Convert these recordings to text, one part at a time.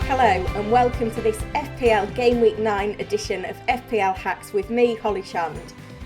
Hello and welcome to this FPL Gameweek 9 edition of FPL Hacks with me, Holly Shand.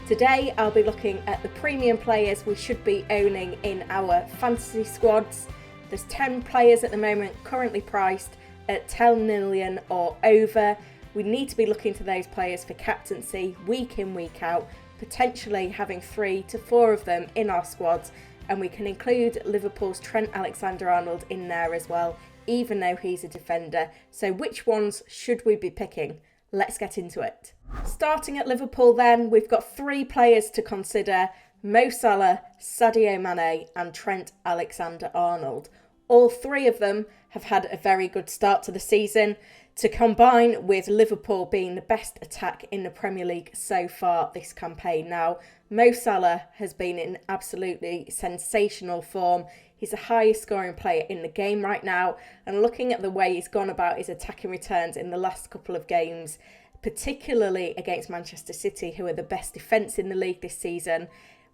Today I'll be looking at the premium players we should be owning in our fantasy squads. There's 10 players at the moment currently priced at 10 million or over. We need to be looking to those players for captaincy week in, week out, potentially having 3 to 4 of them in our squads, and we can include Liverpool's Trent Alexander-Arnold in there as well, even though he's a defender. So which ones should we be picking? Let's get into it. Starting at Liverpool then, we've got 3 players to consider: Mo Salah, Sadio Mane and Trent Alexander-Arnold. All 3 of them have had a very good start to the season, to combine with Liverpool being the best attack in the Premier League so far this campaign. Now, Mo Salah has been in absolutely sensational form. He's the highest scoring player in the game right now, and looking at the way he's gone about his attacking returns in the last couple of games, particularly against Manchester City, who are the best defence in the league this season,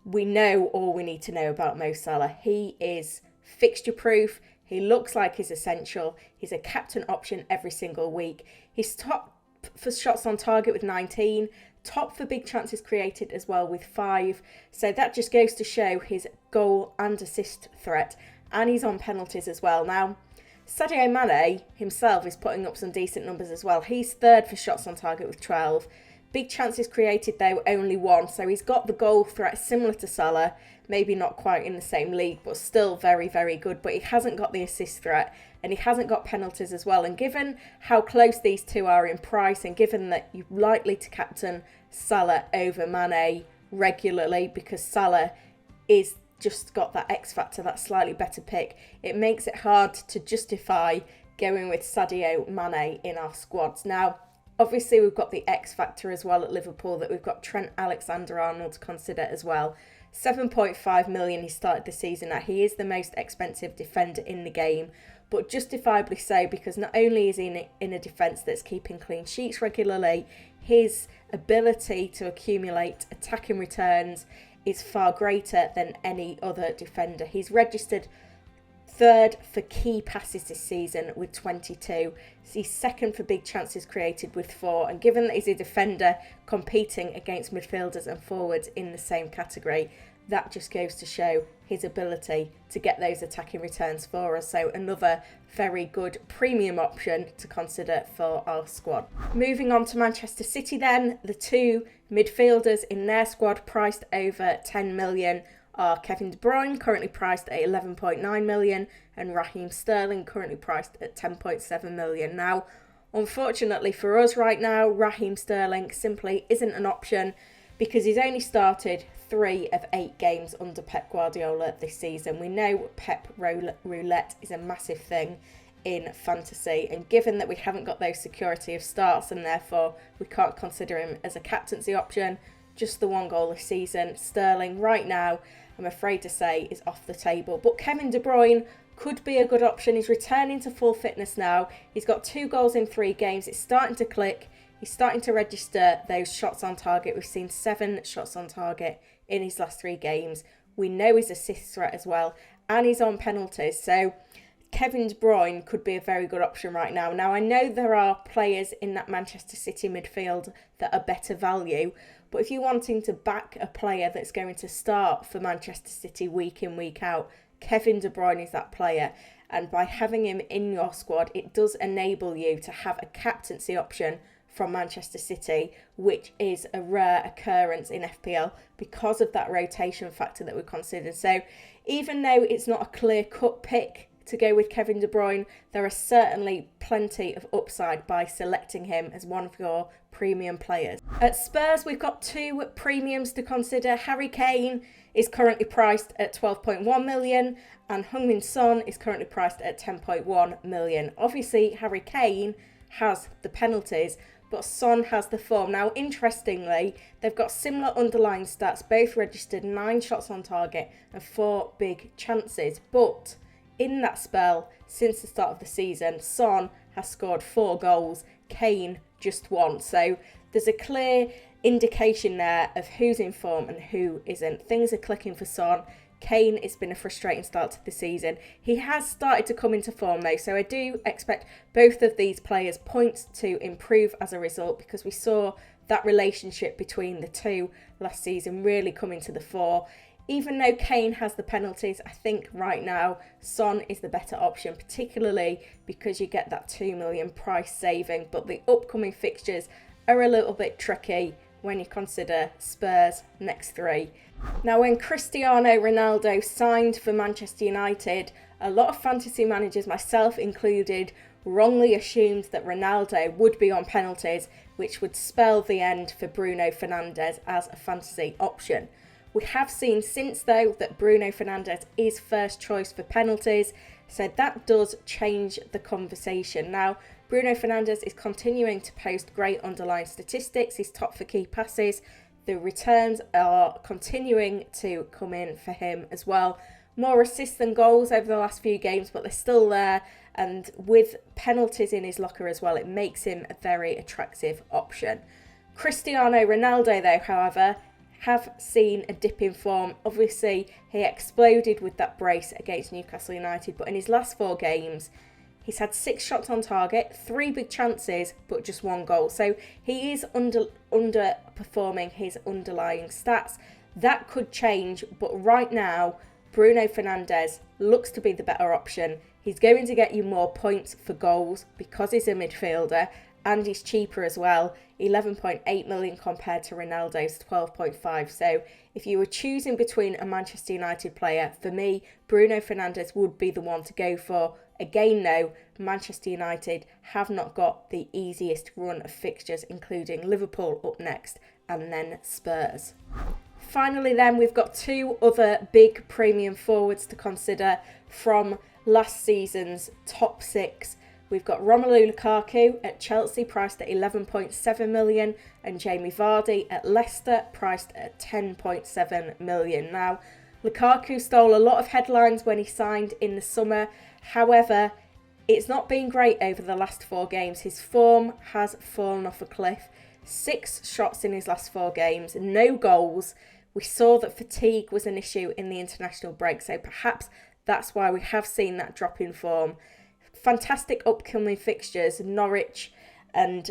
we know all we need to know about Mo Salah. He is fixture proof. He looks like he's essential. He's a captain option every single week. He's top for shots on target with 19, top for big chances created as well with 5. So that just goes to show his goal and assist threat. And he's on penalties as well. Now, Sadio Mane himself is putting up some decent numbers as well. He's 3rd for shots on target with 12. Big chances created though, only 1. So he's got the goal threat similar to Salah. Maybe not quite in the same league, but still very, very good. But he hasn't got the assist threat and he hasn't got penalties as well. And given how close these two are in price, and given that you're likely to captain Salah over Mane regularly because Salah is just got that X factor, that slightly better pick, it makes it hard to justify going with Sadio Mane in our squads. Now, obviously we've got the X factor as well at Liverpool, that we've got Trent Alexander-Arnold to consider as well. 7.5 million he started the season at. He is the most expensive defender in the game, but justifiably so, because not only is he in a defence that's keeping clean sheets regularly, his ability to accumulate attacking returns is far greater than any other defender. He's registered 3rd for key passes this season with 22. He's 2nd for big chances created with 4. And given that he's a defender competing against midfielders and forwards in the same category, that just goes to show his ability to get those attacking returns for us. So another very good premium option to consider for our squad. Moving on to Manchester City then, the 2 midfielders in their squad priced over 10 million are Kevin De Bruyne, currently priced at 11.9 million, and Raheem Sterling, currently priced at 10.7 million. Now, unfortunately for us right now, Raheem Sterling simply isn't an option because he's only started 3 of 8 games under Pep Guardiola this season. We know Pep roulette is a massive thing in fantasy, and given that we haven't got those security of starts and therefore we can't consider him as a captaincy option, just the 1 goal this season, Sterling right now, I'm afraid to say, is off the table. But Kevin De Bruyne could be a good option. He's returning to full fitness now. He's got 2 goals in 3 games. It's starting to click. He's starting to register those shots on target. We've seen 7 shots on target in his last 3 games. We know his assist threat as well, and he's on penalties. So Kevin De Bruyne could be a very good option right now. Now, I know there are players in that Manchester City midfield that are better value, but if you're wanting to back a player that's going to start for Manchester City week in, week out, Kevin De Bruyne is that player. And by having him in your squad, it does enable you to have a captaincy option from Manchester City, which is a rare occurrence in FPL because of that rotation factor that we considered. So even though it's not a clear-cut pick to go with Kevin De Bruyne, there are certainly plenty of upside by selecting him as one of your premium players. At Spurs, we've got 2 premiums to consider. Harry Kane is currently priced at 12.1 million and Heung-min Son is currently priced at 10.1 million. Obviously, Harry Kane has the penalties, but Son has the form. Now, interestingly, they've got similar underlying stats, both registered 9 shots on target and 4 big chances, but in that spell, since the start of the season, Son has scored 4 goals, Kane just 1. So there's a clear indication there of who's in form and who isn't. Things are clicking for Son. Kane, it's been a frustrating start to the season. He has started to come into form though, so I do expect both of these players' points to improve as a result, because we saw that relationship between the two last season really coming to the fore. Even though Kane has the penalties, I think right now Son is the better option, particularly because you get that 2 million price saving. But the upcoming fixtures are a little bit tricky when you consider Spurs' next three. Now, when Cristiano Ronaldo signed for Manchester United, a lot of fantasy managers, myself included, wrongly assumed that Ronaldo would be on penalties, which would spell the end for Bruno Fernandes as a fantasy option. We have seen since though that Bruno Fernandes is first choice for penalties, so that does change the conversation. Now, Bruno Fernandes is continuing to post great underlying statistics. He's top for key passes. The returns are continuing to come in for him as well. More assists than goals over the last few games, but they're still there. And with penalties in his locker as well, it makes him a very attractive option. Cristiano Ronaldo, though, however, have seen a dip in form. Obviously, he exploded with that brace against Newcastle United, but in his last 4 games, he's had 6 shots on target, 3 big chances, but just 1 goal. So he is underperforming his underlying stats. That could change, but right now, Bruno Fernandes looks to be the better option. He's going to get you more points for goals because he's a midfielder, and he's cheaper as well, 11.8 million compared to Ronaldo's 12.5. So if you were choosing between a Manchester United player, for me, Bruno Fernandes would be the one to go for. Again, though, Manchester United have not got the easiest run of fixtures, including Liverpool up next and then Spurs. Finally then, we've got 2 other big premium forwards to consider from last season's top 6. We've got Romelu Lukaku at Chelsea, priced at 11.7 million, and Jamie Vardy at Leicester, priced at 10.7 million. Now, Lukaku stole a lot of headlines when he signed in the summer. However, it's not been great over the last 4 games. His form has fallen off a cliff. 6 shots in his last 4 games, no goals. We saw that fatigue was an issue in the international break, so perhaps that's why we have seen that drop in form. Fantastic upcoming fixtures, Norwich and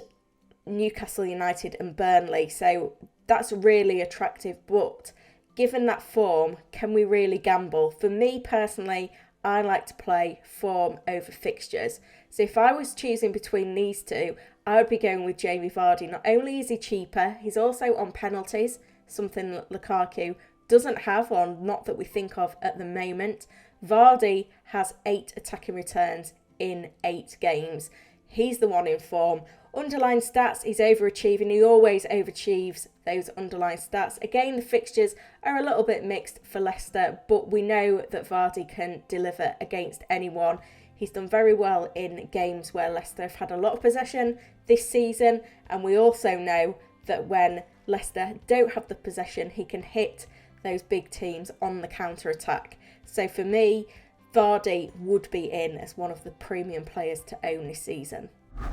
Newcastle United and Burnley, so that's really attractive. But given that form, can we really gamble? For me personally, I like to play form over fixtures. So if I was choosing between these two, I would be going with Jamie Vardy. Not only is he cheaper, he's also on penalties, something that Lukaku doesn't have, or not that we think of at the moment. Vardy has 8 attacking returns in 8 games. He's the one in form. Underlying stats, he's overachieving. He always overachieves those underlying stats. Again, the fixtures are a little bit mixed for Leicester, but we know that Vardy can deliver against anyone. He's done very well in games where Leicester have had a lot of possession this season, and we also know that when Leicester don't have the possession, he can hit those big teams on the counter-attack. So for me, Vardy would be in as one of the premium players to own this season.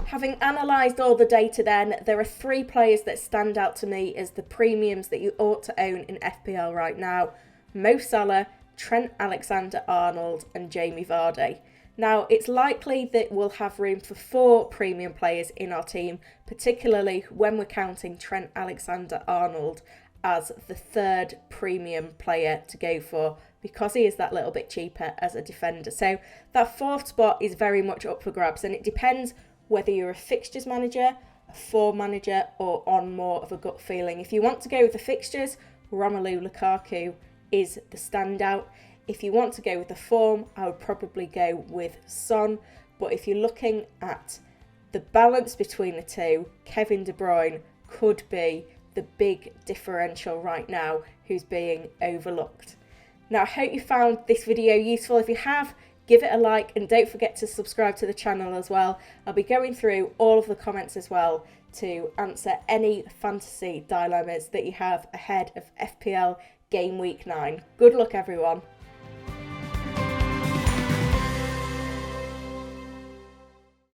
Having analysed all the data then, there are 3 players that stand out to me as the premiums that you ought to own in FPL right now: Mo Salah, Trent Alexander-Arnold and Jamie Vardy. Now, it's likely that we'll have room for 4 premium players in our team, particularly when we're counting Trent Alexander-Arnold as the 3rd premium player to go for, because he is that little bit cheaper as a defender. So that 4th spot is very much up for grabs, and it depends whether you're a fixtures manager, a form manager, or on more of a gut feeling. If you want to go with the fixtures, Romelu Lukaku is the standout. If you want to go with the form, I would probably go with Son. But if you're looking at the balance between the two, Kevin De Bruyne could be the big differential right now who's being overlooked. Now, I hope you found this video useful. If you have, give it a like, and don't forget to subscribe to the channel as well. I'll be going through all of the comments as well to answer any fantasy dilemmas that you have ahead of FPL Game Week 9. Good luck, everyone.